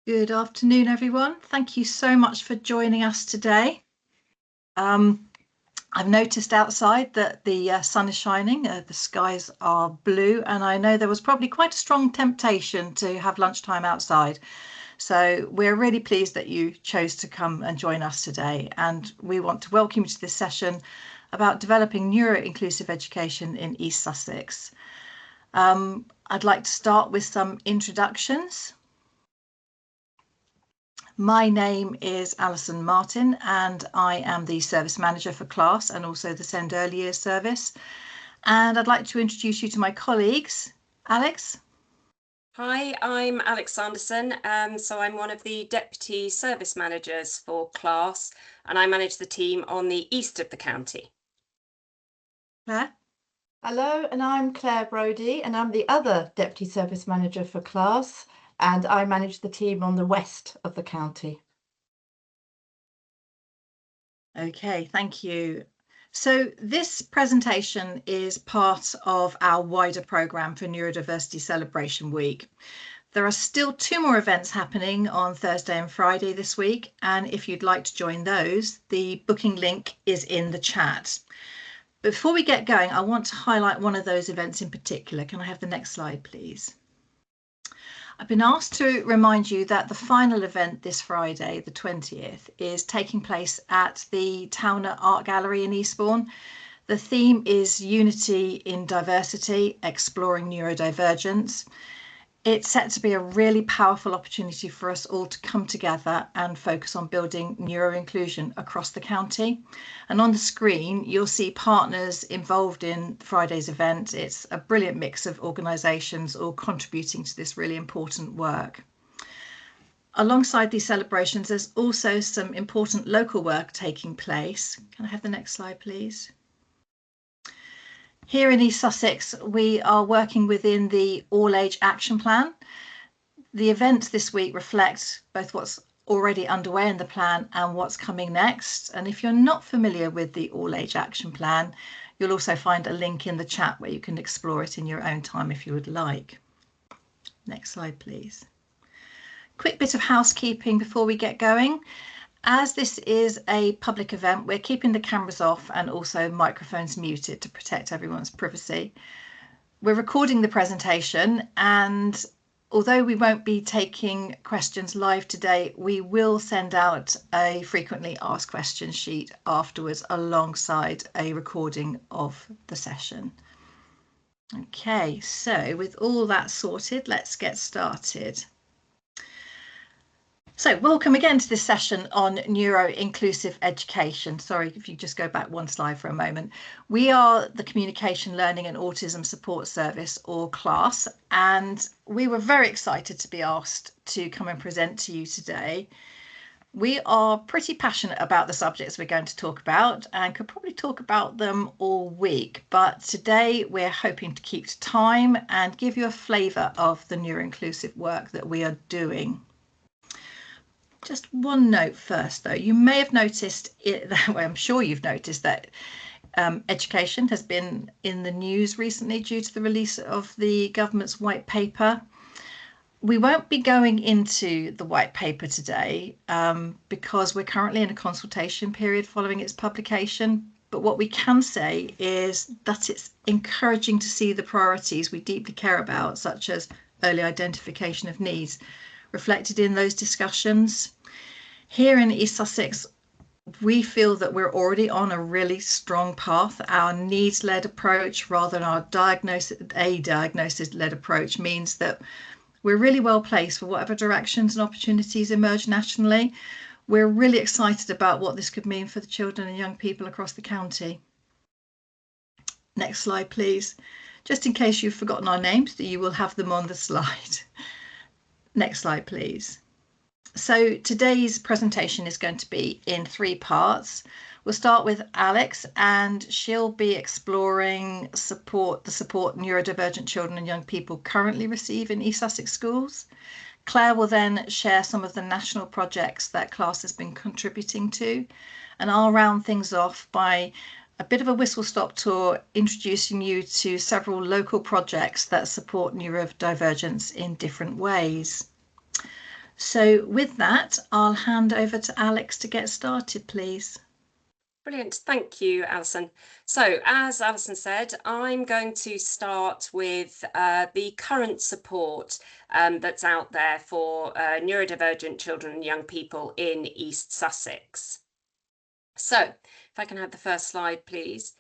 Good afternoon, everyone. Thank you so much for joining us today. I've noticed outside that the sun is shining, the skies are blue, and I know there was probably quite a strong temptation to have lunchtime outside. So we're really pleased that you chose to come and join us today. And we want to welcome you to this session about developing neuro-inclusive education in East Sussex. I'd like to start with some introductions. My name is Alison Martin and I am the service manager for class and also the Send Early Years service. And I'd like to introduce you to my colleagues. Alex? Hi, I'm Alex Sanderson. So I'm one of the deputy service managers for class and I manage the team on the east of the county. Claire? Hello, and I'm Claire Brodie and I'm the other deputy service manager for class and I manage the team on the west of the county. Okay, thank you. So this presentation is part of our wider programme for Neurodiversity Celebration Week. There are still 2 more events happening on Thursday and Friday this week, and if you'd like to join those, the booking link is in the chat. Before we get going, I want to highlight one of those events in particular. Can I have the next slide, please? I've been asked to remind you that the final event this Friday, the 20th, is taking place at the Towner Art Gallery in Eastbourne. The theme is Unity in Diversity, Exploring Neurodivergence. It's set to be a really powerful opportunity for us all to come together and focus on building neuro-inclusion across the county. And on the screen, you'll see partners involved in Friday's event. It's a brilliant mix of organisations all contributing to this really important work. Alongside these celebrations, there's also some important local work taking place. Can I have the next slide, please? Here in East Sussex, we are working within the All Age Action Plan. The events this week reflect both what's already underway in the plan and what's coming next. And if you're not familiar with the All Age Action Plan, you'll also find a link in the chat where you can explore it in your own time if you would like. Next slide, please. Quick bit of housekeeping before we get going. As this is a public event, we're keeping the cameras off and also microphones muted to protect everyone's privacy. We're recording the presentation, and although we won't be taking questions live today, we will send out a frequently asked questions sheet afterwards alongside a recording of the session. Okay, so with all that sorted, let's get started. So welcome again to this session on neuro-inclusive education. Sorry, if you just go back one slide for a moment. We are the Communication, Learning and Autism Support Service, or CLASS, and we were very excited to be asked to come and present to you today. We are pretty passionate about the subjects we're going to talk about and could probably talk about them all week, but today we're hoping to keep to time and give you a flavour of the neuro-inclusive work that we are doing. Just one note first, though. You may have noticed it that way. I'm sure you've noticed that education has been in the news recently due to the release of the government's white paper. We won't be going into the white paper today because we're currently in a consultation period following its publication. But what we can say is that it's encouraging to see the priorities we deeply care about, such as early identification of needs, reflected in those discussions. Here in East Sussex, we feel that we're already on a really strong path. Our needs-led approach rather than our diagnosis-led approach means that we're really well placed for whatever directions and opportunities emerge nationally. We're really excited about what this could mean for the children and young people across the county. Next slide, please. Just in case you've forgotten our names, you will have them on the slide. Next slide, please. So today's presentation is going to be in 3 parts. We'll start with Alex, and she'll be exploring the support neurodivergent children and young people currently receive in East Sussex schools. Claire will then share some of the national projects that CLASS has been contributing to, and I'll round things off by a bit of a whistle-stop tour introducing you to several local projects that support neurodivergence in different ways. So with that, I'll hand over to Alex to get started, please. Brilliant. Thank you, Alison. So as Alison said, I'm going to start with the current support that's out there for neurodivergent children and young people in East Sussex. So if I can have the first slide, please.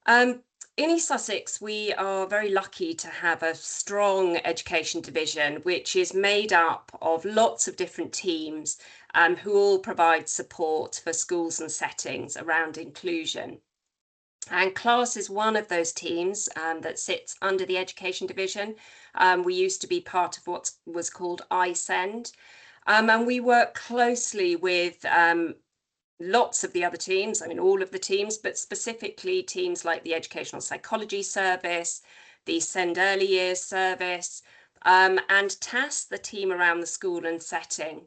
In East Sussex, we are very lucky to have a strong education division, which is made up of lots of different teams who all provide support for schools and settings around inclusion. And CLASS is one of those teams that sits under the education division. We used to be part of what was called iSend, and we work closely with lots of the other teams, I mean all of the teams, but specifically teams like the Educational Psychology Service, the Send Early Years Service, and TAS, the team around the school and setting.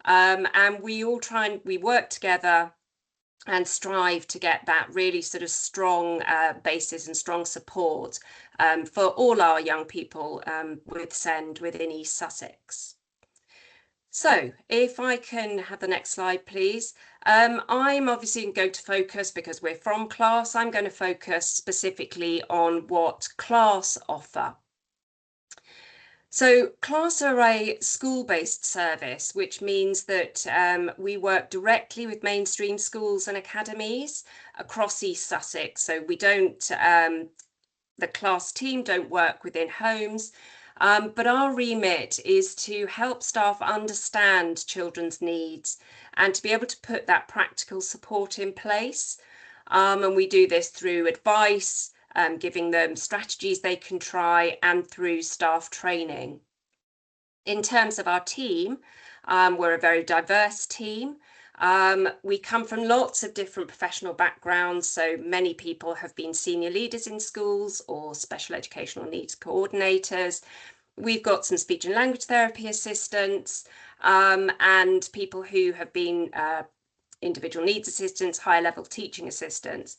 And we all we work together and strive to get that really sort of strong basis and strong support for all our young people with SEND within East Sussex. So if I can have the next slide, please. I'm obviously going to focus, because we're from CLASS, I'm going to focus specifically on what CLASS offer. So CLASS are a school-based service, which means that we work directly with mainstream schools and academies across East Sussex. So we don't, the CLASS team don't work within homes. But our remit is to help staff understand children's needs and to be able to put that practical support in place. And we do this through advice, giving them strategies they can try, and through staff training. In terms of our team, we're a very diverse team. We come from lots of different professional backgrounds, so many people have been senior leaders in schools or special educational needs coordinators. We've got some speech and language therapy assistants and people who have been individual needs assistants, higher level teaching assistants.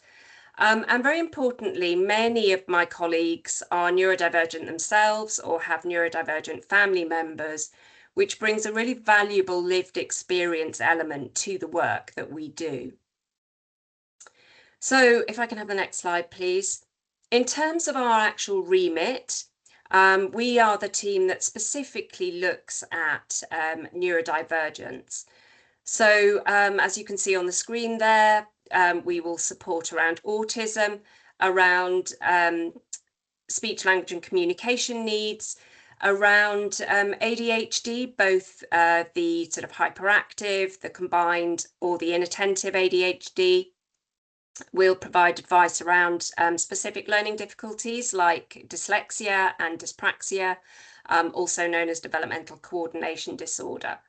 And very importantly, many of my colleagues are neurodivergent themselves or have neurodivergent family members, which brings a really valuable lived experience element to the work that we do. So if I can have the next slide, please. In terms of our actual remit, we are the team that specifically looks at neurodivergence. So as you can see on the screen there, we will support around autism, around speech, language and communication needs, around ADHD, both the sort of hyperactive, the combined or the inattentive ADHD. We'll provide advice around specific learning difficulties like dyslexia and dyspraxia, also known as developmental coordination disorder.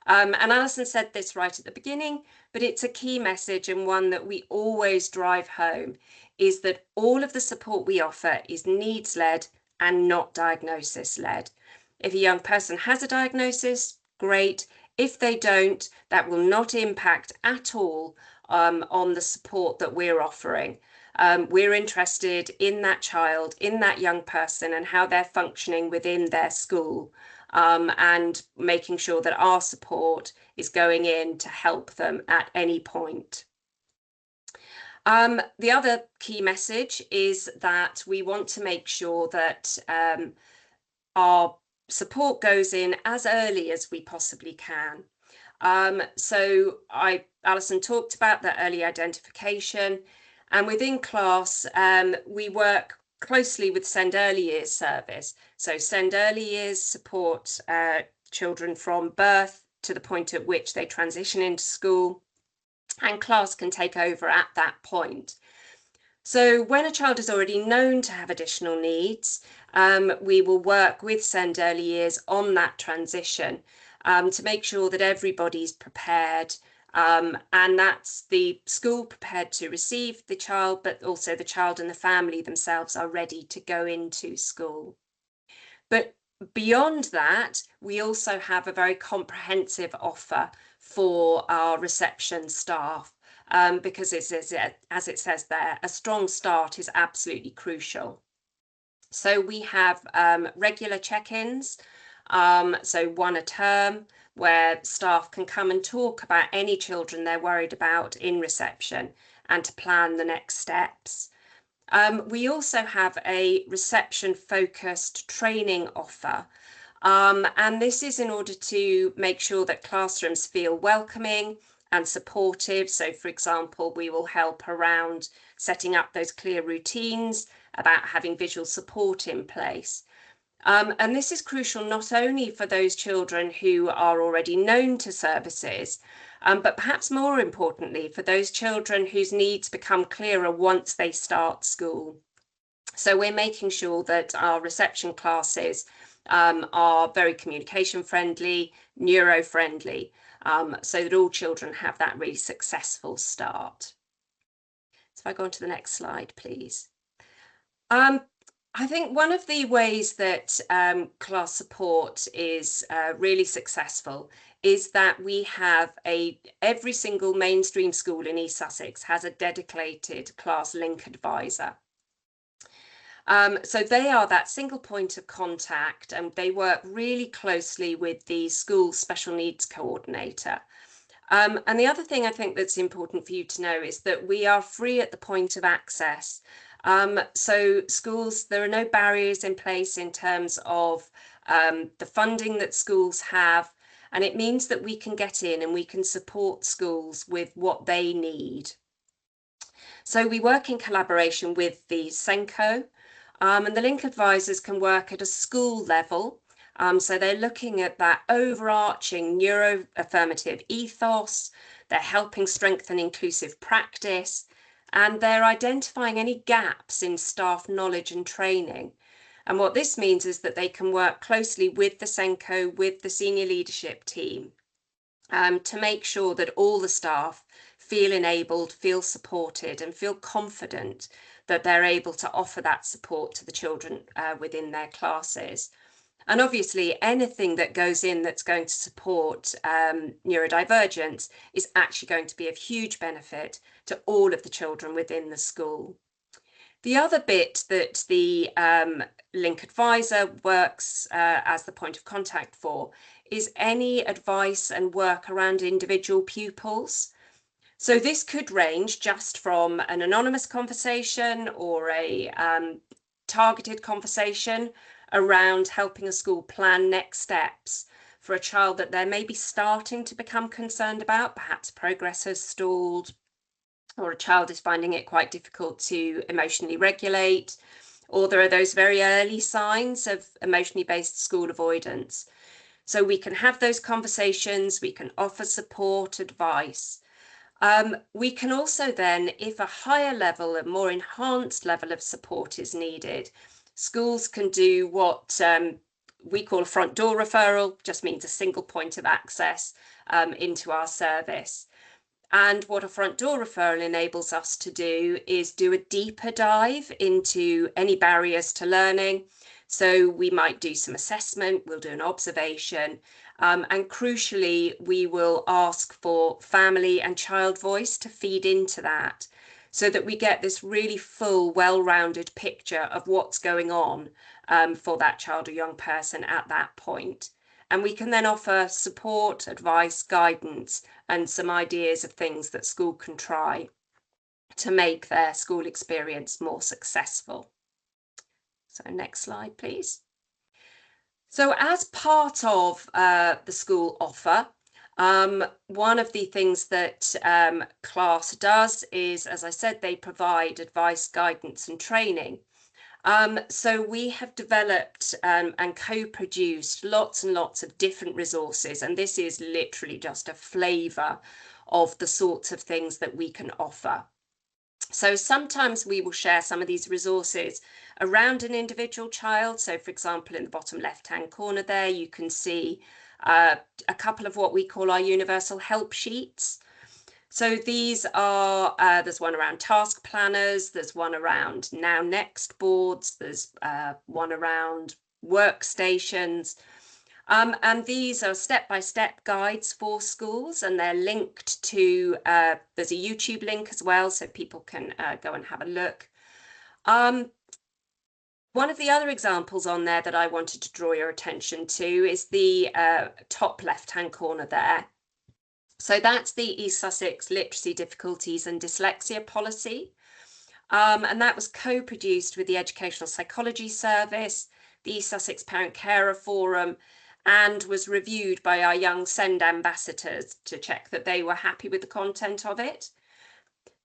And Alison said this right at the beginning, but it's a key message and one that we always drive home, is that all of the support we offer is needs-led and not diagnosis-led. If a young person has a diagnosis, great. If they don't, that will not impact at all on the support that we're offering. We're interested in that child, in that young person, and how they're functioning within their school, and making sure that our support is going in to help them at any point. The other key message is that we want to make sure that our support goes in as early as we possibly can. So Alison talked about that early identification, and within CLASS we work closely with Send Early Years Service. So Send Early Years support children from birth to the point at which they transition into school, and CLASS can take over at that point. So when a child is already known to have additional needs, we will work with Send Early Years on that transition to make sure that everybody's prepared, and that's the school prepared to receive the child, but also the child and the family themselves are ready to go into school. But beyond that, we also have a very comprehensive offer for our reception staff, because it says, as it says there, a strong start is absolutely crucial. So we have regular check-ins, so one a term. where staff can come and talk about any children they're worried about in reception and to plan the next steps. We also have a reception focused training offer, and this is in order to make sure that classrooms feel welcoming and supportive. So for example, we will help around setting up those clear routines about having visual support in place. And this is crucial not only for those children who are already known to services, but perhaps more importantly for those children whose needs become clearer once they start school. So we're making sure that our reception classes are very communication friendly, neuro friendly, so that all children have that really successful start. So if I go on to the next slide, please. I think one of the ways that class support is really successful is that we have every single mainstream school in East Sussex has a dedicated class link advisor. So they are that single point of contact, and they work really closely with the school special needs coordinator. And the other thing I think that's important for you to know is that we are free at the point of access. So schools, there are no barriers in place in terms of the funding that schools have, and it means that we can get in and we can support schools with what they need. So we work in collaboration with the SENCO, and the link advisors can work at a school level. So they're looking at that overarching neuro-affirmative ethos, they're helping strengthen inclusive practice, and they're identifying any gaps in staff knowledge and training. And what this means is that they can work closely with the SENCO, with the senior leadership team, to make sure that all the staff feel enabled, feel supported, and feel confident that they're able to offer that support to the children within their classes. And obviously anything that goes in that's going to support neurodivergence is actually going to be of huge benefit to all of the children within the school. The other bit that the link advisor works as the point of contact for is any advice and work around individual pupils. So this could range just from an anonymous conversation or a targeted conversation around helping a school plan next steps for a child that they're maybe starting to become concerned about, perhaps progress has stalled, or a child is finding it quite difficult to emotionally regulate, or there are those very early signs of emotionally based school avoidance. So we can have those conversations, we can offer support, advice. We can also then, if a higher level, a more enhanced level of support is needed, schools can do what we call a front door referral, just means a single point of access into our service. And what a front door referral enables us to do is do a deeper dive into any barriers to learning. So we might do some assessment, we'll do an observation, and crucially, we will ask for family and child voice to feed into that, so that we get this really full, well-rounded picture of what's going on for that child or young person at that point. And we can then offer support, advice, guidance, and some ideas of things that school can try to make their school experience more successful. So next slide, please. So as part of the school offer, one of the things that class does is, as I said, they provide advice, guidance and training. So we have developed and co-produced lots and lots of different resources, and this is literally just a flavour of the sorts of things that we can offer. So sometimes we will share some of these resources around an individual child. So for example, in the bottom left-hand corner there, you can see a couple of what we call our universal help sheets. So these are, there's one around task planners, there's one around now next boards, there's one around workstations. And these are step-by-step guides for schools, and they're linked to, there's a YouTube link as well, so people can go and have a look. One of the other examples on there that I wanted to draw your attention to is the top left-hand corner there. So that's the East Sussex Literacy Difficulties and Dyslexia Policy. And that was co-produced with the Educational Psychology Service, the East Sussex Parent Carer Forum, and was reviewed by our young SEND ambassadors to check that they were happy with the content of it.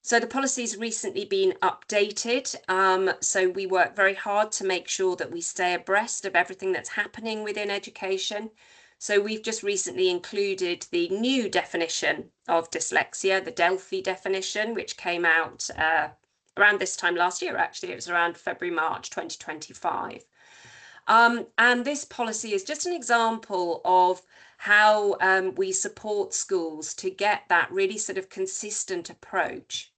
So the policy's recently been updated. So we work very hard to make sure that we stay abreast of everything that's happening within education. So we've just recently included the new definition of dyslexia, the Delphi definition, which came out around this time last year, actually. It was around February, March 2025. And this policy is just an example of how we support schools to get that really sort of consistent approach.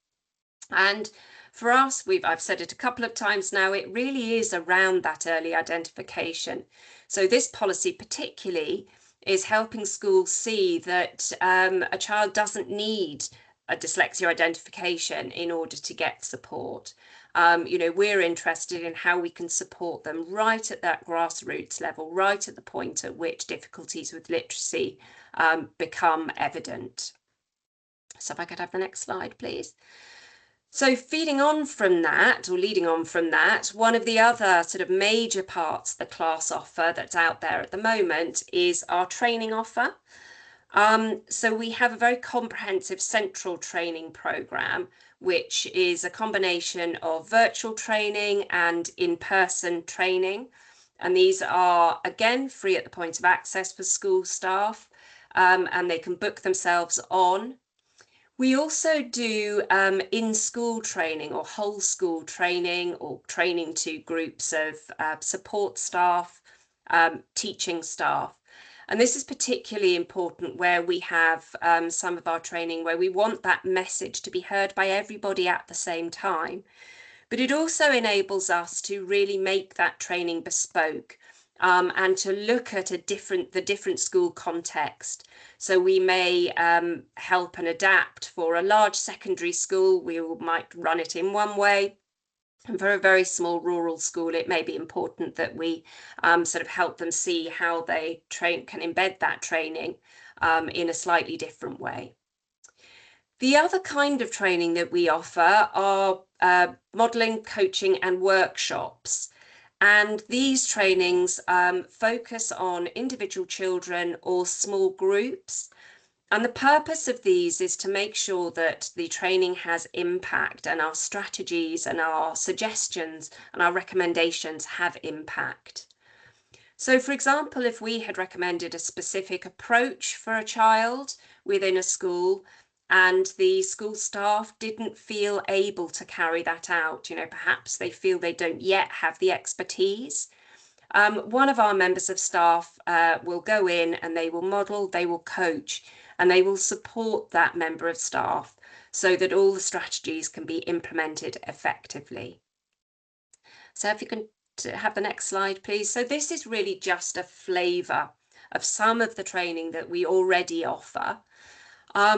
And for us, I've said it a couple of times now, it really is around that early identification. So this policy particularly is helping schools see that a child doesn't need a dyslexia identification in order to get support. You know, we're interested in how we can support them right at that grassroots level, right at the point at which difficulties with literacy become evident. So if I could have the next slide, please. So feeding on from that, or leading on from that, one of the other sort of major parts of the class offer that's out there at the moment is our training offer. So we have a very comprehensive central training programme, which is a combination of virtual training and in-person training. And these are, again, free at the point of access for school staff, and they can book themselves on. We also do in-school training or whole school training, or training to groups of support staff, teaching staff. And this is particularly important where we have some of our training where we want that message to be heard by everybody at the same time. But it also enables us to really make that training bespoke and to look at the different school context. So we may help and adapt for a large secondary school. We might run it in one way. And for a very small rural school, it may be important that we sort of help them see how they can embed that training in a slightly different way. The other kind of training that we offer are modelling, coaching and workshops. And these trainings focus on individual children or small groups. And the purpose of these is to make sure that the training has impact and our strategies and our suggestions and our recommendations have impact. So, for example, if we had recommended a specific approach for a child within a school and the school staff didn't feel able to carry that out, you know, perhaps they feel they don't yet have the expertise, one of our members of staff will go in and they will model, they will coach, and they will support that member of staff so that all the strategies can be implemented effectively. So if you can have the next slide, please. So this is really just a flavour of some of the training that we already offer.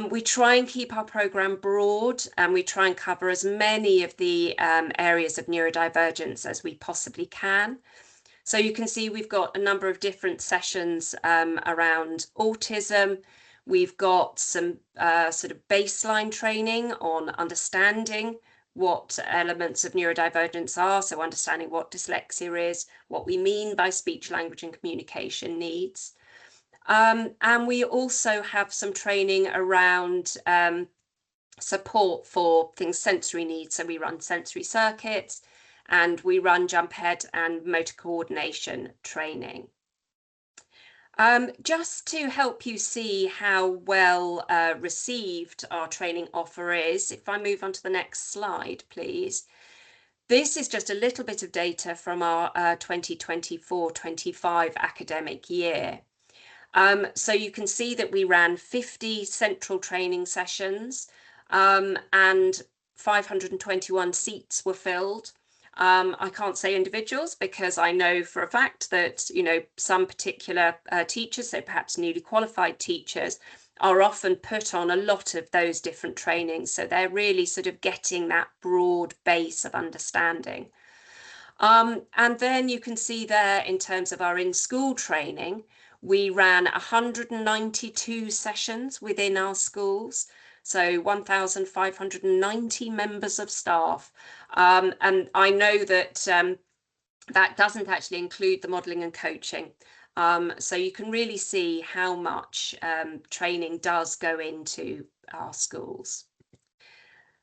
We try and keep our programme broad, and we try and cover as many of the areas of neurodivergence as we possibly can. So you can see we've got a number of different sessions around autism. We've got some sort of baseline training on understanding what elements of neurodivergence are, so understanding what dyslexia is, what we mean by speech, language and communication needs. And we also have some training around support for things sensory needs. So we run sensory circuits and we run jump head and motor coordination training. Just to help you see how well received our training offer is, if I move on to the next slide, please. This is just a little bit of data from our 2024-25 academic year. So you can see that we ran 50 central training sessions and 521 seats were filled. I can't say individuals because I know for a fact that, you know, some particular teachers, so perhaps newly qualified teachers, are often put on a lot of those different trainings. So they're really sort of getting that broad base of understanding. And then you can see there, in terms of our in-school training, we ran 192 sessions within our schools, so 1,590 members of staff. And I know that that doesn't actually include the modelling and coaching. So you can really see how much training does go into our schools.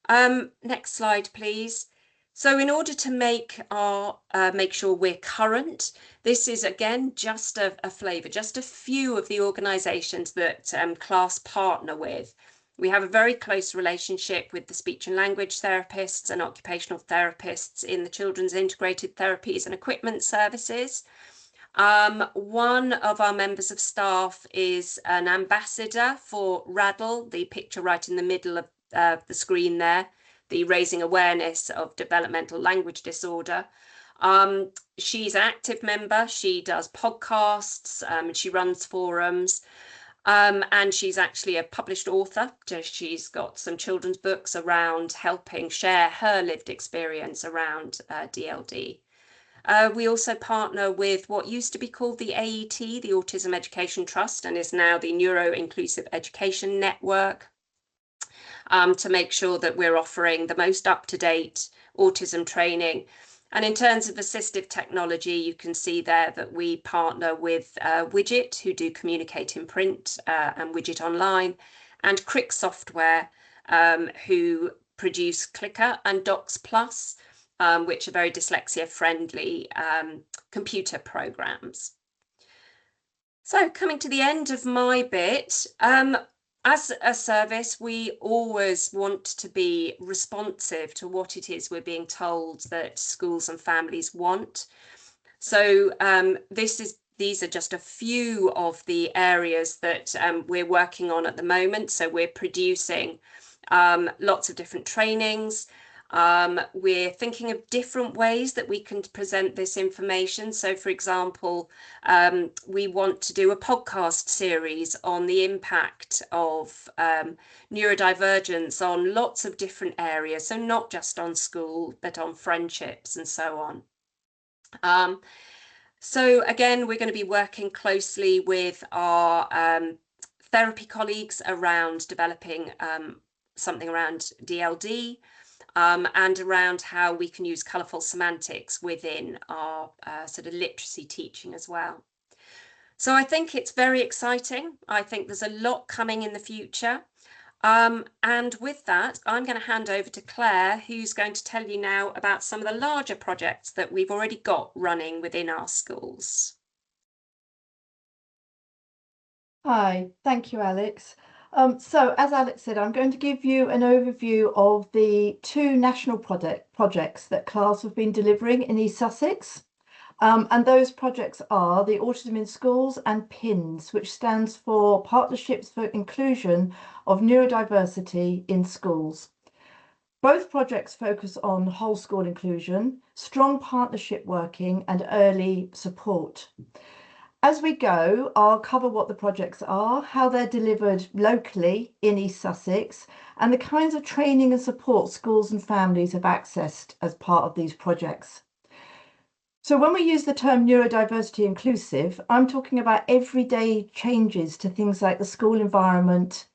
Next slide, please. So in order to make sure we're current, this is again just a flavour, just a few of the organisations that CLASS partner with. We have a very close relationship with the speech and language therapists and occupational therapists in the Children's Integrated Therapies and Equipment Services. One of our members of staff is an ambassador for RADL, the picture right in the middle of the screen there, the Raising Awareness of Developmental Language Disorder. She's an active member, she does podcasts, and she runs forums, and she's actually a published author. She's got some children's books around helping share her lived experience around DLD. We also partner with what used to be called the AET, the Autism Education Trust, and is now the Neuro-Inclusive Education Network, to make sure that we're offering the most up-to-date autism training. And in terms of assistive technology, you can see there that we partner with Widget, who do Communicate in Print and Widget Online, and Crick Software, who produce Clicker and Docs Plus, which are very dyslexia-friendly computer programs. So coming to the end of my bit, as a service, we always want to be responsive to what it is we're being told that schools and families want. So these are just a few of the areas that we're working on at the moment. So we're producing lots of different trainings. We're thinking of different ways that we can present this information. So, for example, we want to do a podcast series on the impact of neurodivergence on lots of different areas. So not just on school, but on friendships and so on. So again, we're going to be working closely with our therapy colleagues around developing something around DLD. And around how we can use colourful semantics within our sort of literacy teaching as well. So I think it's very exciting. I think there's a lot coming in the future. And with that, I'm going to hand over to Claire, who's going to tell you now about some of the larger projects that we've already got running within our schools. Hi, thank you, Alex. So as Alex said, I'm going to give you an overview of the two national projects that CLASS have been delivering in East Sussex. And those projects are the Autism in Schools and PINS, which stands for Partnerships for Inclusion of Neurodiversity in Schools. Both projects focus on whole school inclusion, strong partnership working and early support. As we go, I'll cover what the projects are, how they're delivered locally in East Sussex, and the kinds of training and support schools and families have accessed as part of these projects. So when we use the term neurodiversity inclusive, I'm talking about everyday changes to things like the school environment,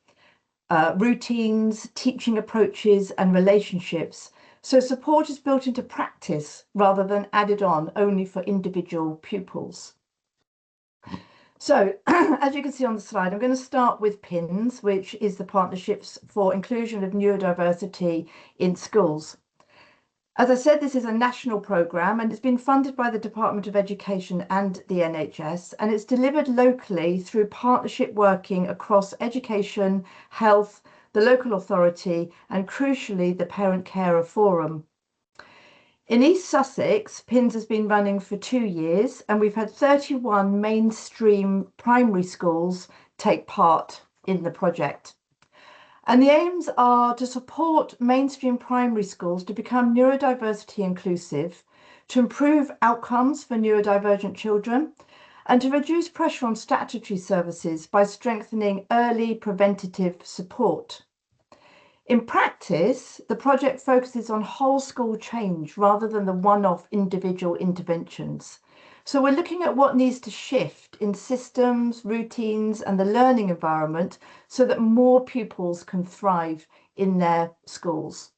routines, teaching approaches, and relationships. So support is built into practice rather than added on only for individual pupils. So, as you can see on the slide, I'm going to start with PINS, which is the Partnerships for Inclusion of Neurodiversity in Schools. As I said, this is a national programme and it's been funded by the Department of Education and the NHS, and it's delivered locally through partnership working across education, health, the local authority, and crucially, the Parent Carer Forum. In East Sussex, PINS has been running for 2 years, and we've had 31 mainstream primary schools take part in the project. And the aims are to support mainstream primary schools to become neurodiversity inclusive, to improve outcomes for neurodivergent children, and to reduce pressure on statutory services by strengthening early preventative support. In practice, the project focuses on whole school change rather than the one-off individual interventions. So we're looking at what needs to shift in systems, routines, and the learning environment so that more pupils can thrive in their schools.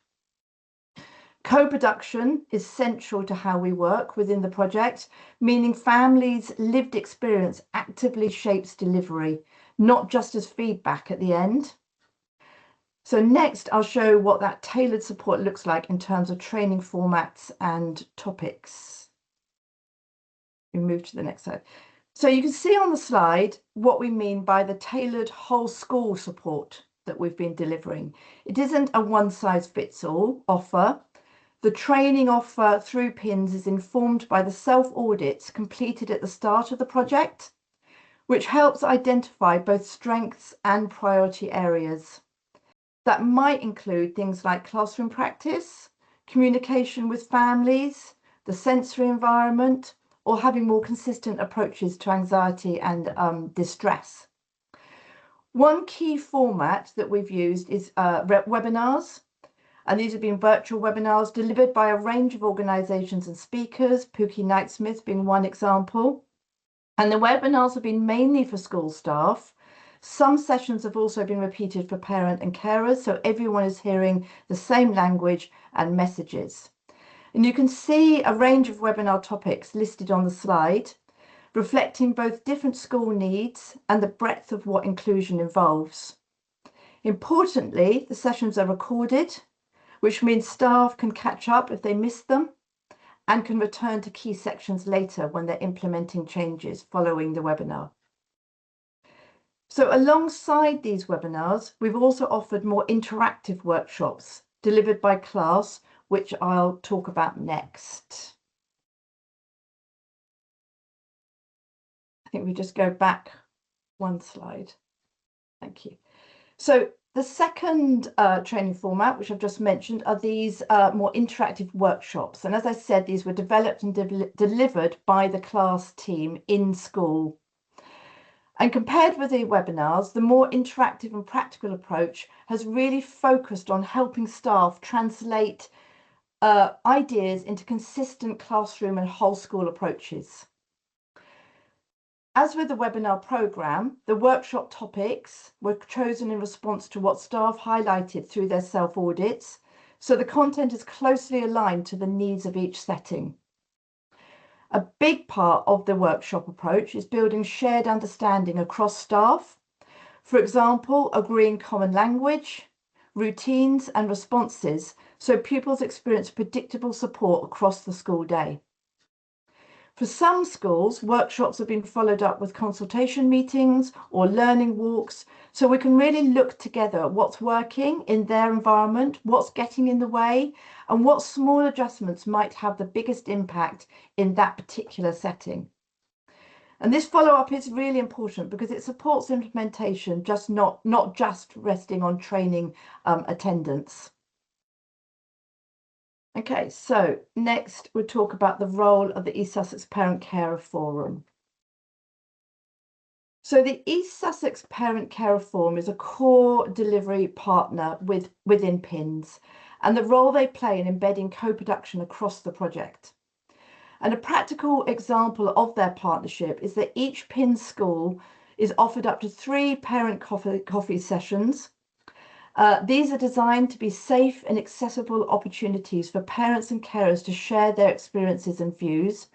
Co-production is central to how we work within the project, meaning families' lived experience actively shapes delivery, not just as feedback at the end. So next, I'll show what that tailored support looks like in terms of training formats and topics. We move to the next slide. So you can see on the slide what we mean by the tailored whole school support that we've been delivering. It isn't a one-size-fits-all offer. The training offer through PINS is informed by the self-audits completed at the start of the project, which helps identify both strengths and priority areas. That might include things like classroom practice, communication with families, the sensory environment, or having more consistent approaches to anxiety and distress. One key format that we've used is webinars. And these have been virtual webinars delivered by a range of organisations and speakers, Pookie Knightsmith being one example. And the webinars have been mainly for school staff. Some sessions have also been repeated for parent and carers, so everyone is hearing the same language and messages. And you can see a range of webinar topics listed on the slide, reflecting both different school needs and the breadth of what inclusion involves. Importantly, the sessions are recorded, which means staff can catch up if they miss them and can return to key sections later when they're implementing changes following the webinar. So alongside these webinars, we've also offered more interactive workshops delivered by class, which I'll talk about next. I think we just go back one slide. Thank you. So the second training format, which I've just mentioned, are these more interactive workshops. And as I said, these were developed and delivered by the class team in school. And compared with the webinars, the more interactive and practical approach has really focused on helping staff translate ideas into consistent classroom and whole school approaches. As with the webinar programme, the workshop topics were chosen in response to what staff highlighted through their self-audits, so the content is closely aligned to the needs of each setting. A big part of the workshop approach is building shared understanding across staff. For example, agreeing common language, routines and responses, so pupils experience predictable support across the school day. For some schools, workshops have been followed up with consultation meetings or learning walks, so we can really look together at what's working in their environment, what's getting in the way, and what small adjustments might have the biggest impact in that particular setting. And this follow-up is really important because it supports implementation, not just resting on training attendance. Okay, so next we'll talk about the role of the East Sussex Parent Carer Forum. So the East Sussex Parent Carer Forum is a core delivery partner within PINS and the role they play in embedding co-production across the project. And a practical example of their partnership is that each PINS school is offered up to 3 parent coffee sessions. These are designed to be safe and accessible opportunities for parents and carers to share their experiences and views,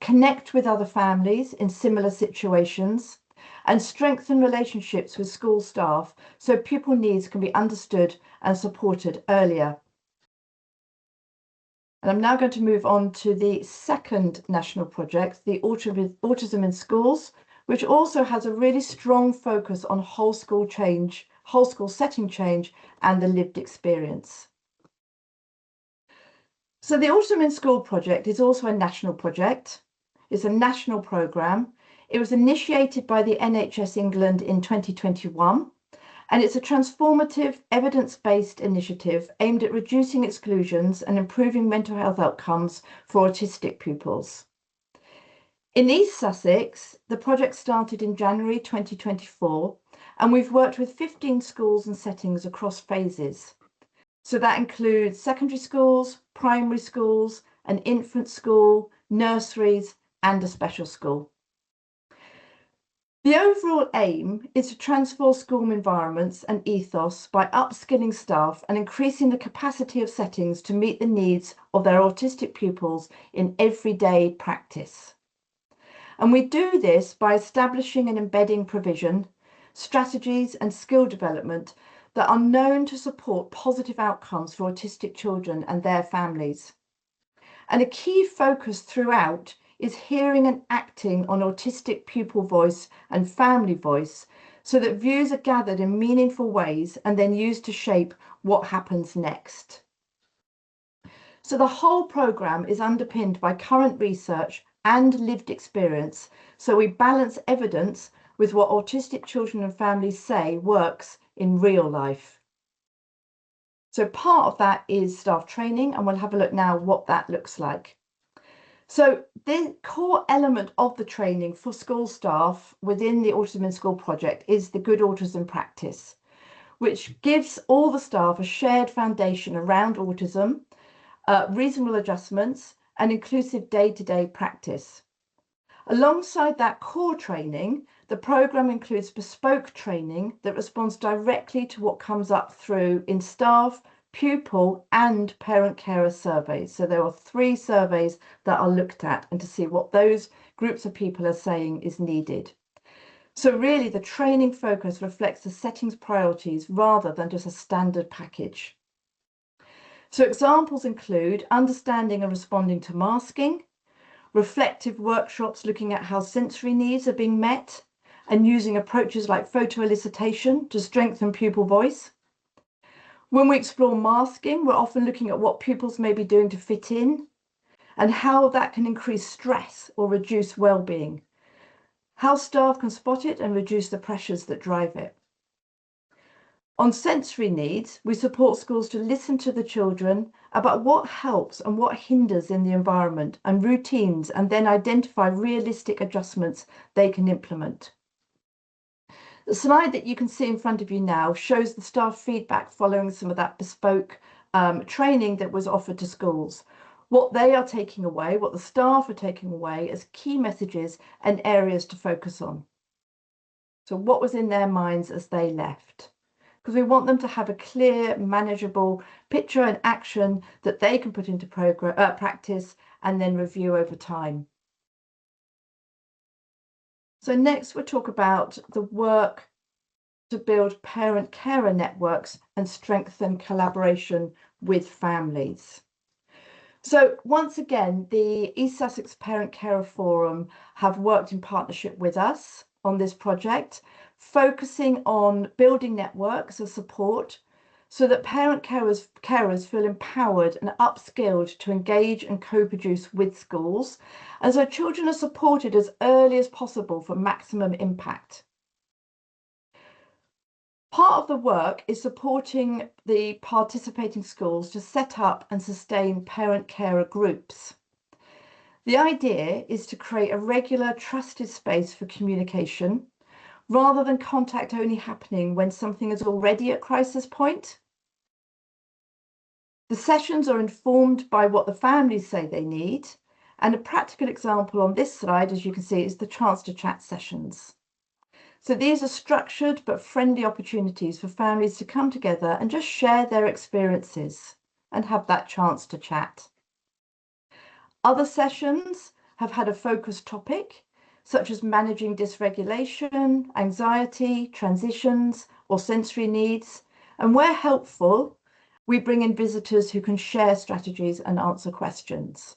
connect with other families in similar situations, and strengthen relationships with school staff so pupil needs can be understood and supported earlier. And I'm now going to move on to the second national project, the Autism in Schools, which also has a really strong focus on whole school setting change and the lived experience. So the Autism in School project is also a national project. It's a national programme. It was initiated by the NHS England in 2021, and it's a transformative, evidence-based initiative aimed at reducing exclusions and improving mental health outcomes for autistic pupils. In East Sussex, the project started in January 2024, and we've worked with 15 schools and settings across phases. So that includes secondary schools, primary schools, an infant school, nurseries, and a special school. The overall aim is to transform school environments and ethos by upskilling staff and increasing the capacity of settings to meet the needs of their autistic pupils in everyday practice. And we do this by establishing and embedding provision, strategies and skill development that are known to support positive outcomes for autistic children and their families. And a key focus throughout is hearing and acting on autistic pupil voice and family voice so that views are gathered in meaningful ways and then used to shape what happens next. So the whole programme is underpinned by current research and lived experience, so we balance evidence with what autistic children and families say works in real life. So part of that is staff training, and we'll have a look now what that looks like. So the core element of the training for school staff within the Autism in School project is the Good Autism Practice, which gives all the staff a shared foundation around autism, reasonable adjustments, and inclusive day-to-day practice. Alongside that core training, the programme includes bespoke training that responds directly to what comes up through in staff, pupil and parent-carer surveys. So there are 3 surveys that are looked at and to see what those groups of people are saying is needed. So really the training focus reflects the settings priorities rather than just a standard package. So examples include understanding and responding to masking, reflective workshops looking at how sensory needs are being met and using approaches like photo elicitation to strengthen pupil voice. When we explore masking, we're often looking at what pupils may be doing to fit in and how that can increase stress or reduce well-being, how staff can spot it and reduce the pressures that drive it. On sensory needs, we support schools to listen to the children about what helps and what hinders in the environment and routines, and then identify realistic adjustments they can implement. The slide that you can see in front of you now shows the staff feedback following some of that bespoke training that was offered to schools. What they are taking away, what the staff are taking away as key messages and areas to focus on. So what was in their minds as they left? Because we want them to have a clear, manageable picture and action that they can put into practice and then review over time. So next we'll talk about the work to build parent-carer networks and strengthen collaboration with families. So once again, the East Sussex Parent-Carer Forum have worked in partnership with us on this project, focusing on building networks of support so that carers feel empowered and upskilled to engage and co-produce with schools, and so children are supported as early as possible for maximum impact. Part of the work is supporting the participating schools to set up and sustain parent-carer groups. The idea is to create a regular, trusted space for communication, rather than contact only happening when something is already at crisis point. The sessions are informed by what the families say they need, and a practical example on this slide, as you can see, is the chance to chat sessions. So these are structured but friendly opportunities for families to come together and just share their experiences and have that chance to chat. Other sessions have had a focused topic, such as managing dysregulation, anxiety, transitions, or sensory needs. And where helpful, we bring in visitors who can share strategies and answer questions.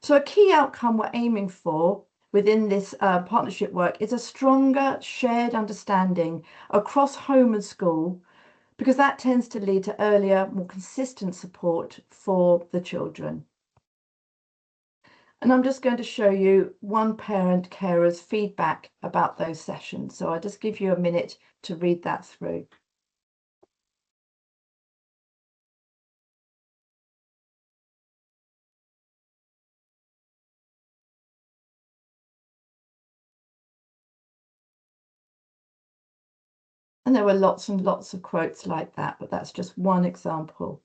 So a key outcome we're aiming for within this partnership work is a stronger shared understanding across home and school, because that tends to lead to earlier, more consistent support for the children. And I'm just going to show you one parent carer's feedback about those sessions. So I'll just give you a minute to read that through. And there were lots and lots of quotes like that, but that's just one example.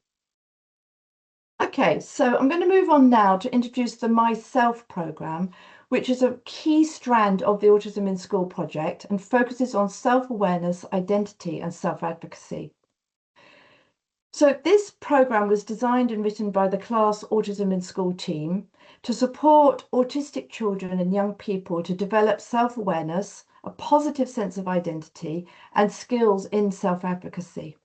Okay, so I'm going to move on now to introduce the Myself programme, which is a key strand of the Autism in School project and focuses on self-awareness, identity and self-advocacy. So this programme was designed and written by the class Autism in School team to support autistic children and young people to develop self-awareness, a positive sense of identity and skills in self-advocacy.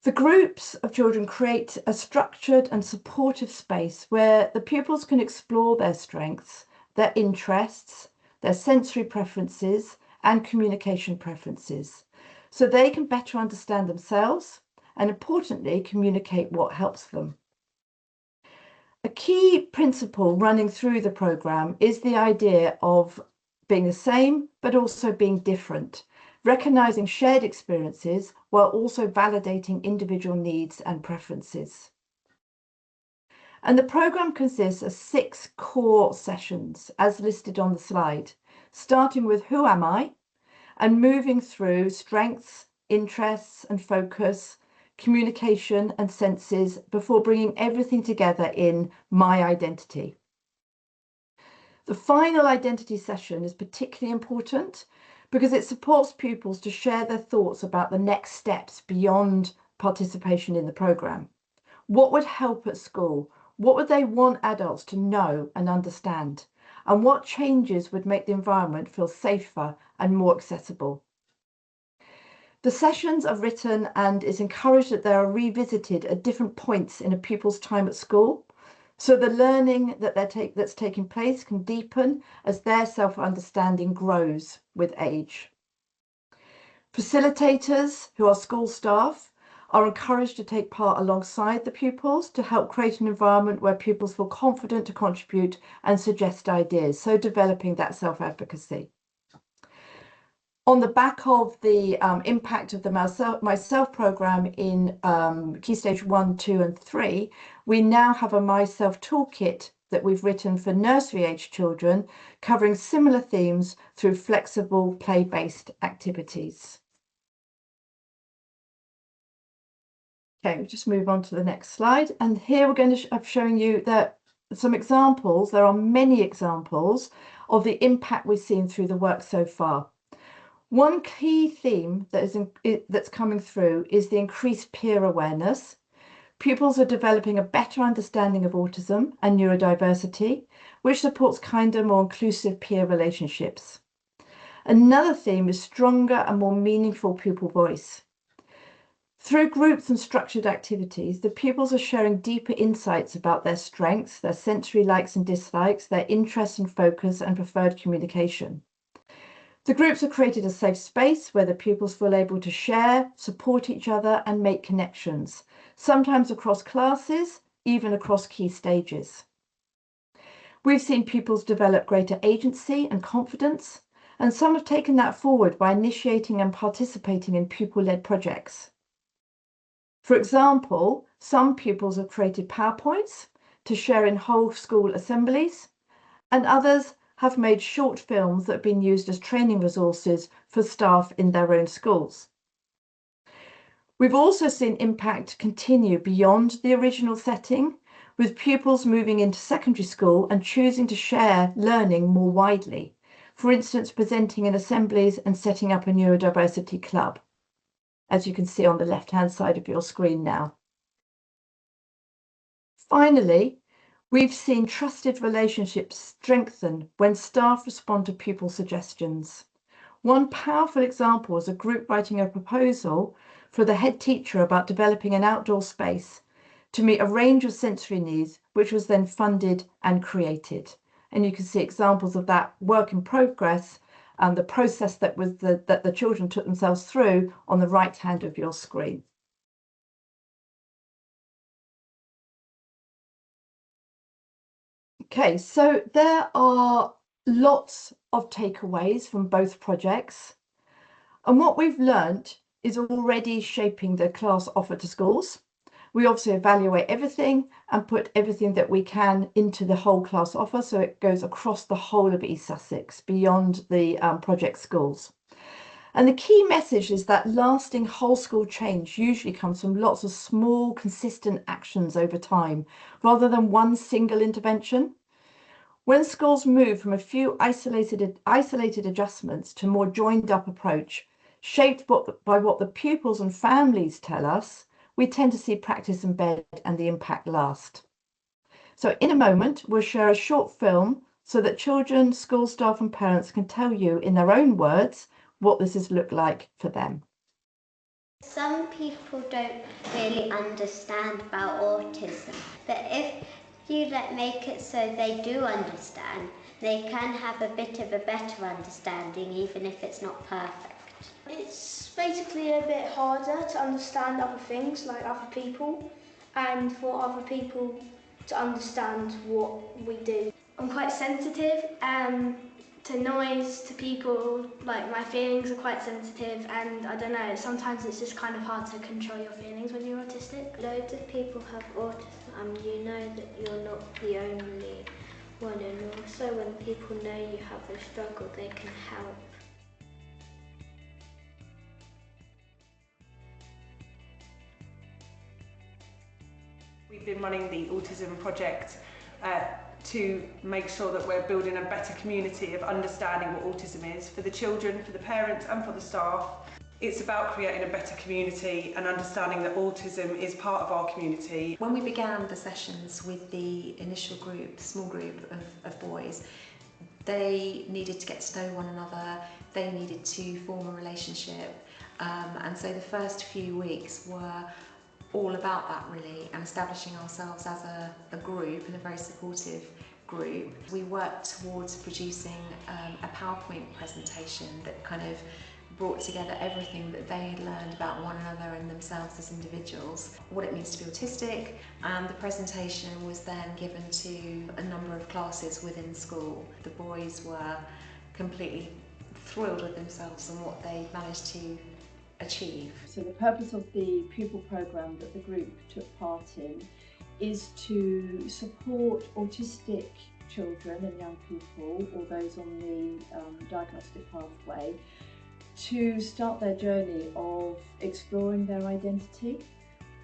The groups of children create a structured and supportive space where the pupils can explore their strengths, their interests, their sensory preferences and communication preferences, so they can better understand themselves and, importantly, communicate what helps them. A key principle running through the programme is the idea of being the same, but also being different, recognising shared experiences while also validating individual needs and preferences. And the programme consists of 6 core sessions, as listed on the slide, starting with who am I, and moving through strengths, interests and focus, communication and senses, before bringing everything together in my identity. The final identity session is particularly important because it supports pupils to share their thoughts about the next steps beyond participation in the programme. What would help at school? What would they want adults to know and understand? And what changes would make the environment feel safer and more accessible? The sessions are written and it's encouraged that they are revisited at different points in a pupil's time at school, so the learning that that's taking place can deepen as their self-understanding grows with age. Facilitators, who are school staff, are encouraged to take part alongside the pupils to help create an environment where pupils feel confident to contribute and suggest ideas, so developing that self-advocacy. On the back of the impact of the Myself programme in Key Stage 1, 2 and 3, we now have a Myself toolkit that we've written for nursery age children, covering similar themes through flexible play-based activities. Okay, we'll just move on to the next slide. And here we're going to showing you that some examples, there are many examples of the impact we've seen through the work so far. One key theme that's coming through is the increased peer awareness. Pupils are developing a better understanding of autism and neurodiversity, which supports kinder, more inclusive peer relationships. Another theme is stronger and more meaningful pupil voice. Through groups and structured activities, the pupils are sharing deeper insights about their strengths, their sensory likes and dislikes, their interests and focus and preferred communication. The groups have created a safe space where the pupils feel able to share, support each other and make connections, sometimes across classes, even across key stages. We've seen pupils develop greater agency and confidence, and some have taken that forward by initiating and participating in pupil-led projects. For example, some pupils have created PowerPoints to share in whole school assemblies, and others have made short films that have been used as training resources for staff in their own schools. We've also seen impact continue beyond the original setting, with pupils moving into secondary school and choosing to share learning more widely. For instance, presenting in assemblies and setting up a neurodiversity club, as you can see on the left-hand side of your screen now. Finally, we've seen trusted relationships strengthen when staff respond to pupil suggestions. One powerful example is a group writing a proposal for the head teacher about developing an outdoor space to meet a range of sensory needs, which was then funded and created. And you can see examples of that work in progress and the process that the children took themselves through on the right hand of your screen. Okay, so there are lots of takeaways from both projects, and what we've learnt is already shaping the class offer to schools. We obviously evaluate everything and put everything that we can into the whole class offer, so it goes across the whole of East Sussex beyond the project schools. And the key message is that lasting whole school change usually comes from lots of small, consistent actions over time, rather than one single intervention. When schools move from a few isolated adjustments to a more joined up approach, shaped by what the pupils and families tell us, we tend to see practice embed and the impact last. So in a moment, we'll share a short film so that children, school staff and parents can tell you in their own words what this has looked like for them. Some people don't really understand about autism, but if you make it so they do understand, they can have a bit of a better understanding, even if it's not perfect. It's basically a bit harder to understand other things, like other people, and for other people to understand what we do. I'm quite sensitive to noise, to people, like my feelings are quite sensitive, and I don't know, sometimes it's just kind of hard to control your feelings when you're autistic. Loads of people have autism and you know that you're not the only one, and also when people know you have a struggle they can help. We've been running the Autism Project to make sure that we're building a better community of understanding what autism is for the children, for the parents and for the staff. It's about creating a better community and understanding that autism is part of our community. When we began the sessions with the initial group, small group of boys, they needed to get to know one another, they needed to form a relationship, and so the first few weeks were all about that really, and establishing ourselves as a group and a very supportive group. We worked towards producing a PowerPoint presentation that kind of brought together everything that they had learned about one another and themselves as individuals, what it means to be autistic, and the presentation was then given to a number of classes within school. The boys were completely thrilled with themselves and what they managed to achieve. So the purpose of the pupil programme that the group took part in is to support autistic children and young people, or those on the diagnostic pathway, to start their journey of exploring their identity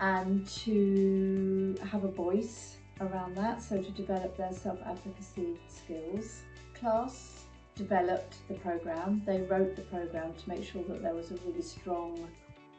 and to have a voice around that, so to develop their self-advocacy skills. Class developed the programme, they wrote the programme to make sure that there was a really strong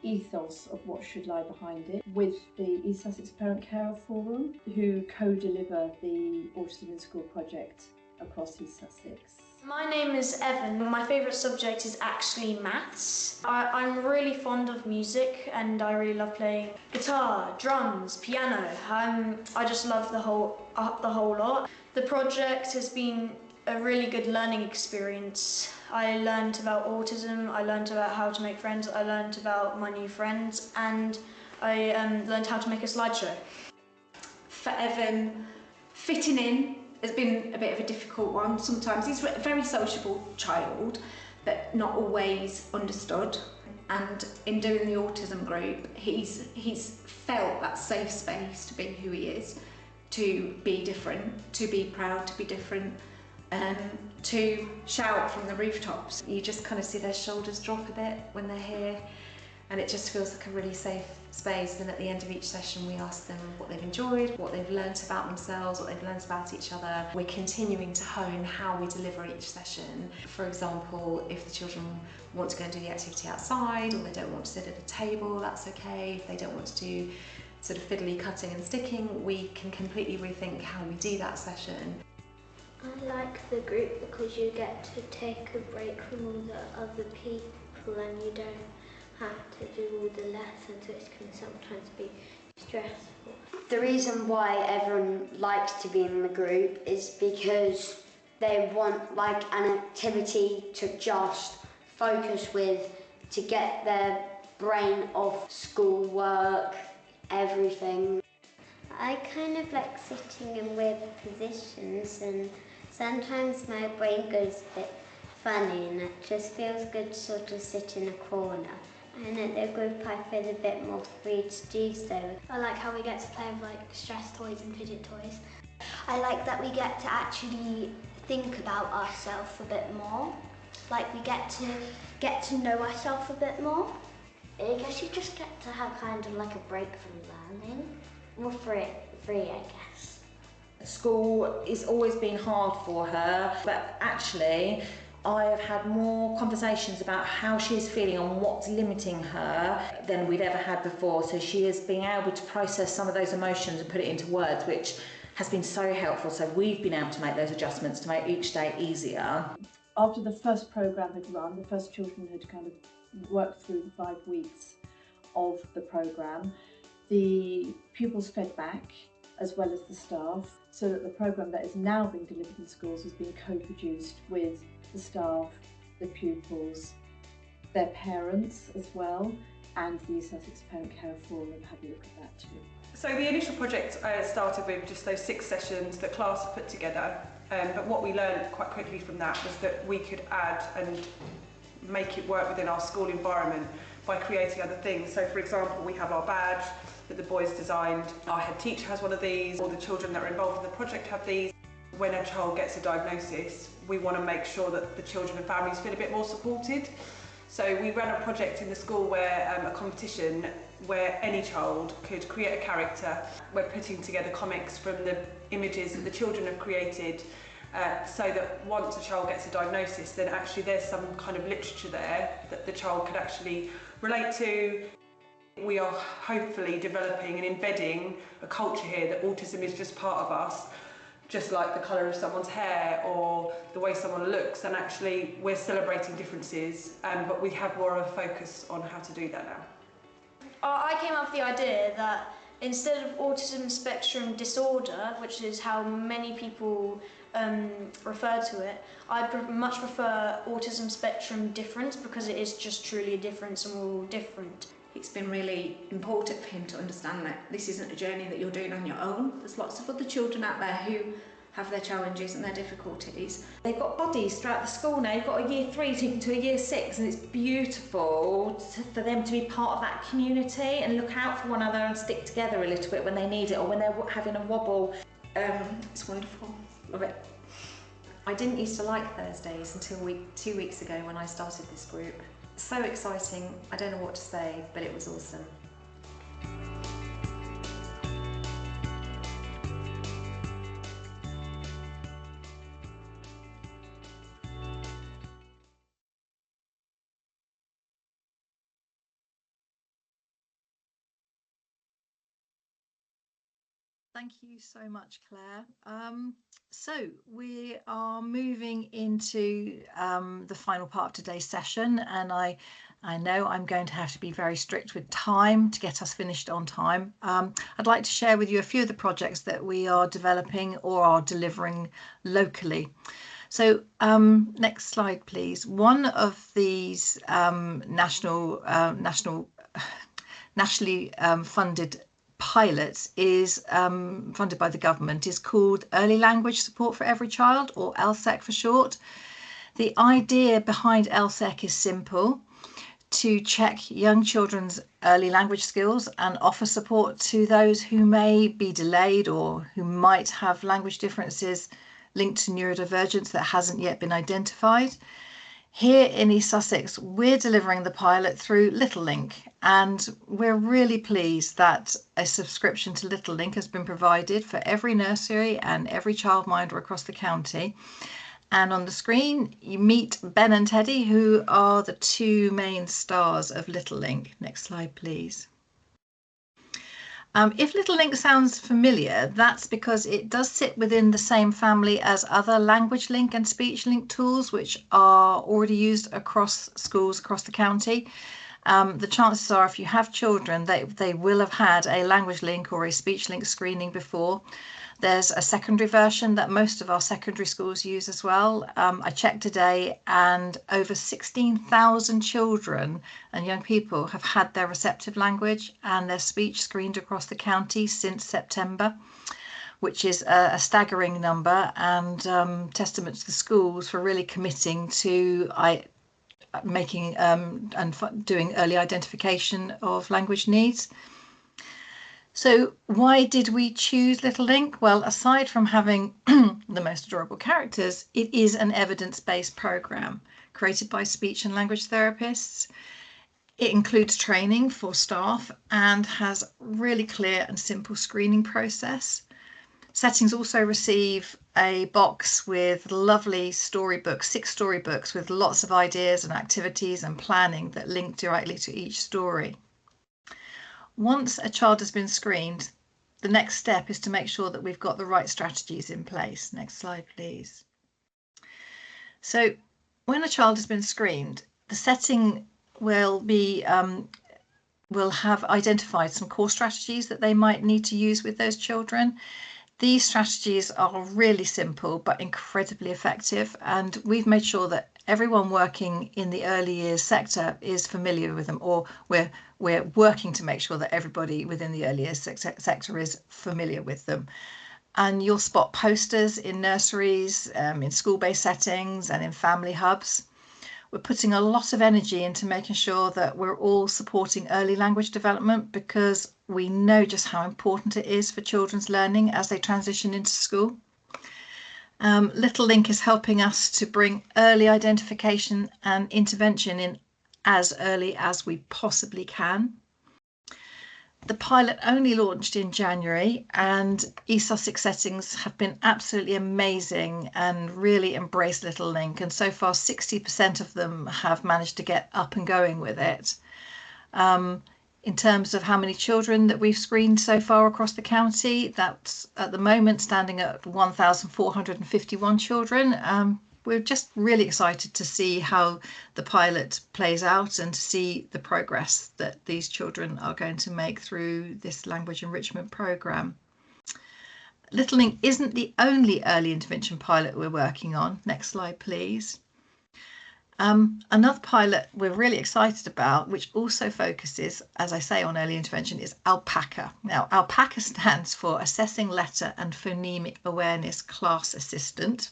ethos of what should lie behind it, with the East Sussex Parent Carer Forum, who co-deliver the Autism in School project across East Sussex. My name is Evan. My favourite subject is actually maths. I'm really fond of music and I really love playing guitar, drums, piano. I just love the whole lot. The project has been a really good learning experience. I learned about autism, I learned about how to make friends, I learned about my new friends, and I learned how to make a slideshow. For Evan, fitting in has been a bit of a difficult one. Sometimes he's a very sociable child, but not always understood. And in doing the autism group, he's felt that safe space to be who he is, to be different, to be proud to be different, to shout from the rooftops. You just kind of see their shoulders drop a bit when they're here, and it just feels like a really safe space. And at the end of each session we ask them what they've enjoyed, what they've learnt about themselves, what they've learnt about each other. We're continuing to hone how we deliver each session. For example, if the children want to go and do the activity outside, or they don't want to sit at a table, that's okay. If they don't want to do sort of fiddly cutting and sticking, we can completely rethink how we do that session. I like the group because you get to take a break from all the other people and you don't have to do all the lessons, which can sometimes be stressful. The reason why everyone likes to be in the group is because they want like an activity to just focus with, to get their brain off schoolwork, everything. I kind of like sitting in weird positions, and sometimes my brain goes a bit funny and it just feels good to sort of sit in a corner. And at the group I feel a bit more free to do so. I like how we get to play with like stress toys and fidget toys. I like that we get to actually think about ourselves a bit more. Like we get to get to know ourselves a bit more. I guess you just get to have kind of like a break from learning. Well, free, I guess. School is always been hard for her, but actually I have had more conversations about how she is feeling and what's limiting her than we've ever had before. So she is being able to process some of those emotions and put it into words, which has been so helpful. So we've been able to make those adjustments to make each day easier. After the first programme had run, the first children had kind of worked through the 5 weeks of the programme. The pupils fed back as well as the staff, so that the programme that is now being delivered in schools is being co-produced with the staff, the pupils, their parents as well, and the East Sussex Parent Care Forum have had a look at that too. So the initial project started with just those 6 sessions that class put together, but what we learned quite quickly from that was that we could add and make it work within our school environment by creating other things. So for example, we have our badge that the boys designed, our head teacher has one of these, all the children that are involved in the project have these. When a child gets a diagnosis, we want to make sure that the children and families feel a bit more supported. So we ran a project in the school where a competition where any child could create a character. We're putting together comics from the images that the children have created, so that once a child gets a diagnosis, then actually there's some kind of literature there that the child could actually relate to. We are hopefully developing and embedding a culture here that autism is just part of us, just like the colour of someone's hair or the way someone looks, and actually we're celebrating differences, but we have more of a focus on how to do that now. I came up with the idea that instead of autism spectrum disorder, which is how many people refer to it, I much prefer autism spectrum difference, because it is just truly a difference and we're all different. It's been really important for him to understand that this isn't a journey that you're doing on your own. There's lots of other children out there who have their challenges and their difficulties. They've got bodies throughout the school now. You've got a year 3 taken to a year 6, and it's beautiful for them to be part of that community and look out for one another and stick together a little bit when they need it or when they're having a wobble. It's wonderful. Love it. I didn't used to like Thursdays until 2 weeks ago when I started this group. So exciting. I don't know what to say, but it was awesome. Thank you so much, Claire. So we are moving into the final part of today's session, and I know I'm going to have to be very strict with time to get us finished on time. I'd like to share with you a few of the projects that we are developing or are delivering locally. So next slide, please. One of these nationally funded pilots is funded by the government, is called Early Language Support for Every Child, or ELSEC for short. The idea behind ELSEC is simple: to check young children's early language skills and offer support to those who may be delayed or who might have language differences linked to neurodivergence that hasn't yet been identified. Here in East Sussex, we're delivering the pilot through Little Link, and we're really pleased that a subscription to Little Link has been provided for every nursery and every childminder across the county. And on the screen, you meet Ben and Teddy, who are the 2 main stars of Little Link. Next slide, please. If Little Link sounds familiar, that's because it does sit within the same family as other language link and speech link tools, which are already used across schools across the county. The chances are, if you have children, they will have had a language link or a speech link screening before. There's a secondary version that most of our secondary schools use as well. I checked today, and over 16,000 children and young people have had their receptive language and their speech screened across the county since September, which is a staggering number, and testament to the schools for really committing to making and doing early identification of language needs. So why did we choose Little Link? Well, aside from having the most adorable characters, it is an evidence-based programme. created by speech and language therapists. It includes training for staff and has a really clear and simple screening process. Settings also receive a box with lovely storybooks, 6 storybooks with lots of ideas and activities and planning that link directly to each story. Once a child has been screened, the next step is to make sure that we've got the right strategies in place. Next slide, please. So when a child has been screened, the setting will have identified some core strategies that they might need to use with those children. These strategies are really simple but incredibly effective, and we've made sure that everyone working in the early years sector is familiar with them, or we're working to make sure that everybody within the early years sector is familiar with them. And you'll spot posters in nurseries, in school-based settings and in family hubs. We're putting a lot of energy into making sure that we're all supporting early language development, because we know just how important it is for children's learning as they transition into school. Little Link is helping us to bring early identification and intervention in as early as we possibly can. The pilot only launched in January, and East Sussex settings have been absolutely amazing and really embraced Little Link, and so far 60% of them have managed to get up and going with it. In terms of how many children that we've screened so far across the county, that's at the moment standing at 1,451 children. We're just really excited to see how the pilot plays out and to see the progress that these children are going to make through this language enrichment programme. Little Link isn't the only early intervention pilot we're working on. Next slide, please. Another pilot we're really excited about, which also focuses, as I say, on early intervention, is Alpaca. Now, Alpaca stands for Assessing Letter and Phonemic Awareness Class Assistant.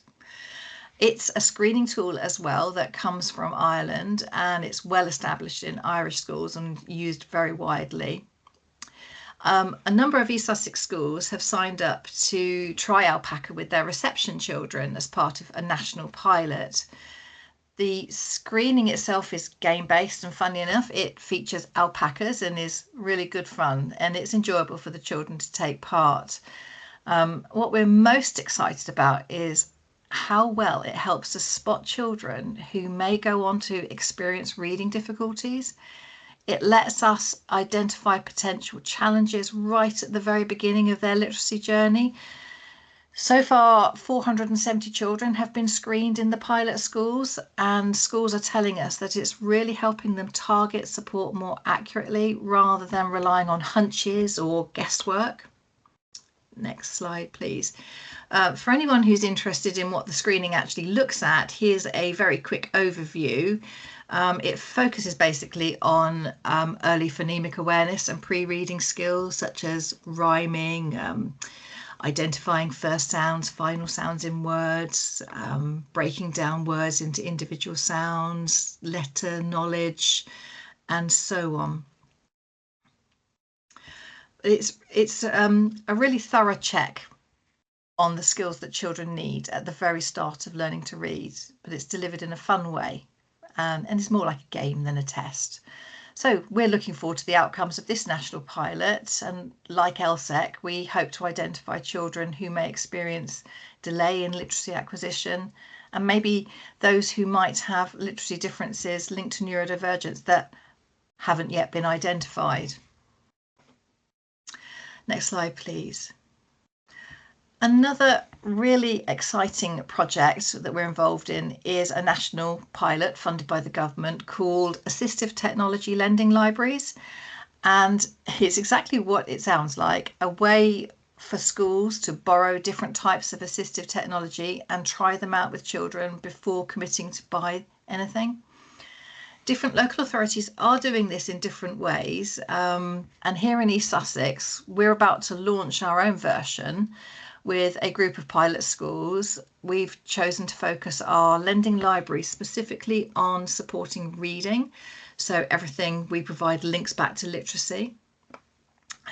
It's a screening tool as well that comes from Ireland, and it's well established in Irish schools and used very widely. A number of East Sussex schools have signed up to try Alpaca with their reception children as part of a national pilot. The screening itself is game-based, and funny enough, it features alpacas and is really good fun, and it's enjoyable for the children to take part. What we're most excited about is how well it helps to spot children who may go on to experience reading difficulties. It lets us identify potential challenges right at the very beginning of their literacy journey. So far, 470 children have been screened in the pilot schools, and schools are telling us that it's really helping them target support more accurately rather than relying on hunches or guesswork. Next slide, please. For anyone who's interested in what the screening actually looks at, here's a very quick overview. It focuses basically on early phonemic awareness and pre-reading skills such as rhyming, identifying first sounds, final sounds in words, breaking down words into individual sounds, letter knowledge, and so on. It's a really thorough check on the skills that children need at the very start of learning to read, but it's delivered in a fun way, and it's more like a game than a test. So we're looking forward to the outcomes of this national pilot, and like LSEC, we hope to identify children who may experience delay in literacy acquisition, and maybe those who might have literacy differences linked to neurodivergence that haven't yet been identified. Next slide, please. Another really exciting project that we're involved in is a national pilot funded by the government called Assistive Technology Lending Libraries. And it's exactly what it sounds like, a way for schools to borrow different types of assistive technology and try them out with children before committing to buy anything. Different local authorities are doing this in different ways. And here in East Sussex, we're about to launch our own version with a group of pilot schools. We've chosen to focus our lending library specifically on supporting reading. So everything we provide links back to literacy.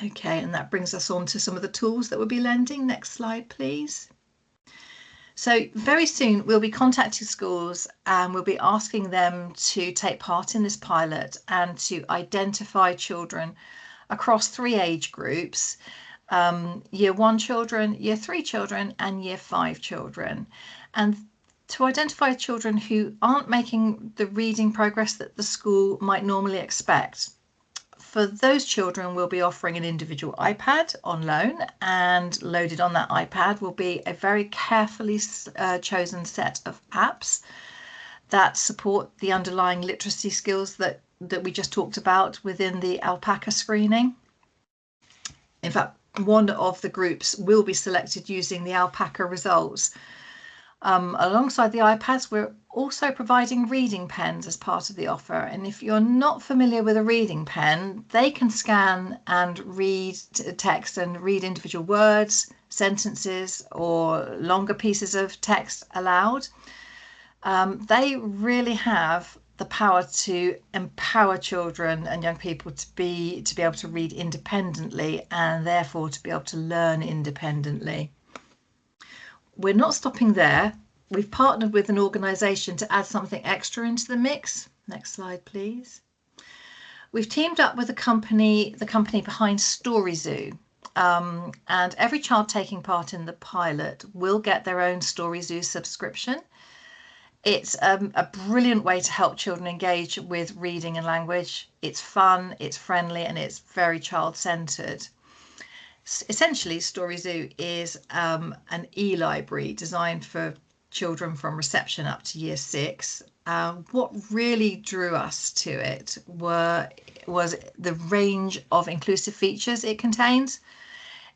Okay, and that brings us on to some of the tools that we'll be lending. Next slide, please. So very soon we'll be contacting schools and we'll be asking them to take part in this pilot and to identify children across 3 age groups, Year 1 children, Year 3 children and Year 5 children, and to identify children who aren't making the reading progress that the school might normally expect. For those children, we'll be offering an individual iPad on loan, and loaded on that iPad will be a very carefully chosen set of apps that support the underlying literacy skills that we just talked about within the alpaca screening. In fact, one of the groups will be selected using the alpaca results. Alongside the iPads, we're also providing reading pens as part of the offer. And if you're not familiar with a reading pen, they can scan and read text and read individual words, sentences, or longer pieces of text aloud. They really have the power to empower children and young people to be able to read independently and therefore to be able to learn independently. We're not stopping there. We've partnered with an organisation to add something extra into the mix. Next slide, please. We've teamed up with the company behind Story Zoo, and every child taking part in the pilot will get their own Story Zoo subscription. It's a brilliant way to help children engage with reading and language. It's fun, it's friendly, and it's very child-centred. Essentially, Story Zoo is an e-library designed for children from reception up to Year 6. What really drew us to it was the range of inclusive features it contains.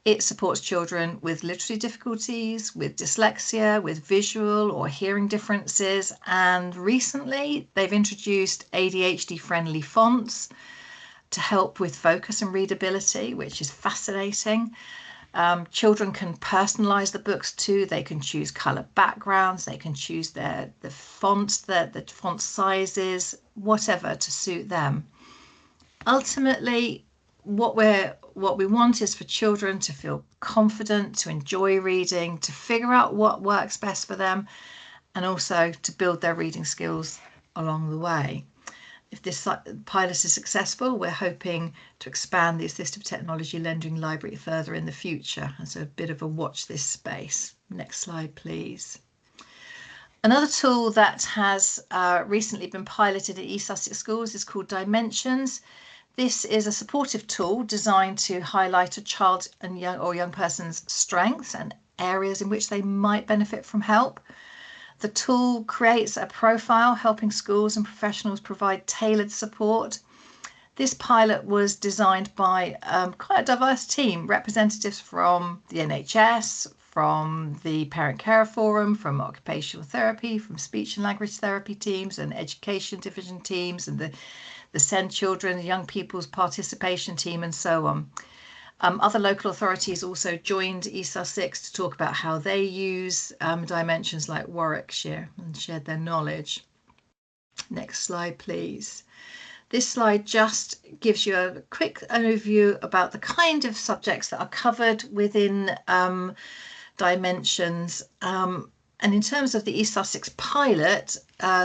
It supports children with literacy difficulties, with dyslexia, with visual or hearing differences, and recently they've introduced ADHD-friendly fonts to help with focus and readability, which is fascinating. Children can personalize the books too. They can choose color backgrounds, they can choose the fonts, the font sizes, whatever to suit them. Ultimately, what we want is for children to feel confident, to enjoy reading, to figure out what works best for them, and also to build their reading skills along the way. If this pilot is successful, we're hoping to expand the assistive technology lending library further in the future. And so a bit of a watch this space. Next slide, please. Another tool that has recently been piloted at East Sussex schools is called Dimensions. This is a supportive tool designed to highlight a child and young person's strengths and areas in which they might benefit from help. The tool creates a profile helping schools and professionals provide tailored support. This pilot was designed by quite a diverse team, representatives from the NHS, from the Parent Care Forum, from occupational therapy, from speech and language therapy teams and education division teams, and the SEND children, the young people's participation team, and so on. Other local authorities also joined East Sussex to talk about how they use dimensions like Warwickshire and shared their knowledge. Next slide, please. This slide just gives you a quick overview about the kind of subjects that are covered within dimensions. And in terms of the East Sussex pilot,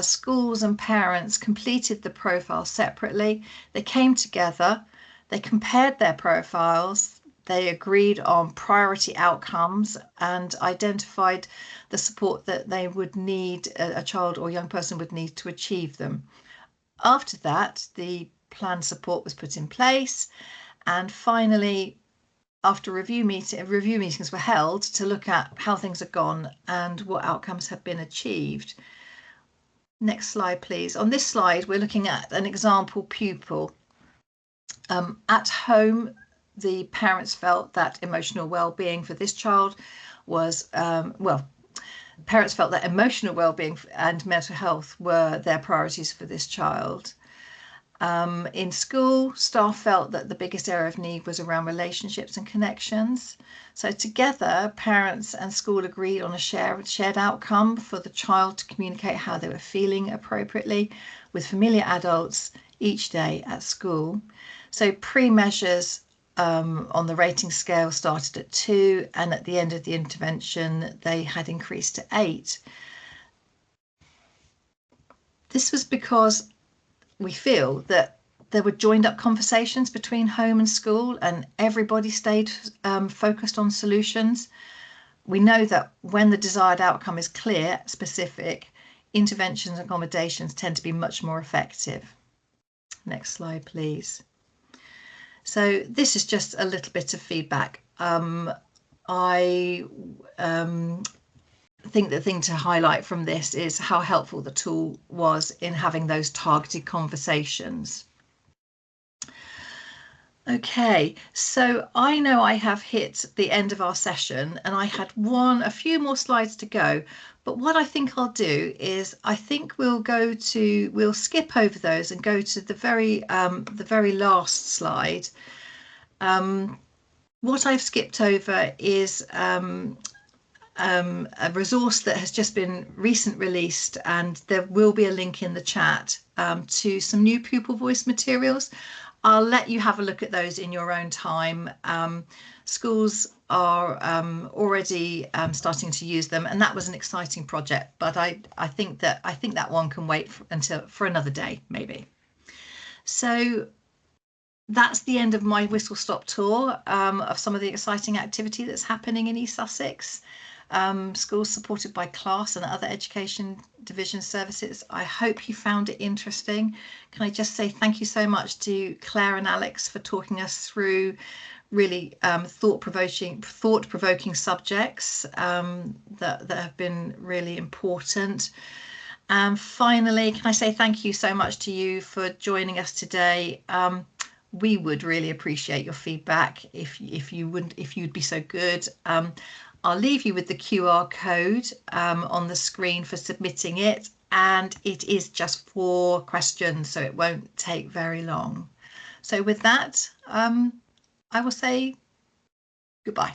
schools and parents completed the profile separately. They came together. They compared their profiles, they agreed on priority outcomes and identified the support that they would need, a child or young person would need to achieve them. After that, the planned support was put in place, and finally, after review meetings were held to look at how things had gone and what outcomes have been achieved. Next slide, please. On this slide, we're looking at an example pupil. At home, the parents felt that emotional well-being for this child was, parents felt that emotional well-being and mental health were their priorities for this child. In school, staff felt that the biggest area of need was around relationships and connections. So together, parents and school agreed on a shared outcome for the child to communicate how they were feeling appropriately with familiar adults each day at school. So pre-measures on the rating scale started at 2, and at the end of the intervention they had increased to 8. This was because we feel that there were joined up conversations between home and school, and everybody stayed focused on solutions. We know that when the desired outcome is clear, specific, interventions and accommodations tend to be much more effective. Next slide, please. So this is just a little bit of feedback. I think the thing to highlight from this is how helpful the tool was in having those targeted conversations. Okay, so I know I have hit the end of our session, and I had a few more slides to go, but what I think I'll do is I think we'll skip over those and go to the very last slide. What I've skipped over is a resource that has just been recently released, and there will be a link in the chat to some new pupil voice materials. I'll let you have a look at those in your own time. Schools are already starting to use them, and that was an exciting project, but I think that one can wait for another day maybe. So that's the end of my whistle-stop tour of some of the exciting activity that's happening in East Sussex. Schools supported by CLASS and other education division services. I hope you found it interesting. Can I just say thank you so much to Claire and Alex for talking us through really thought-provoking subjects that have been really important. And finally, can I say thank you so much to you for joining us today. We would really appreciate your feedback if you'd be so good. I'll leave you with the QR code on the screen for submitting it, and it is just 4 questions, so it won't take very long. So with that, I will say goodbye.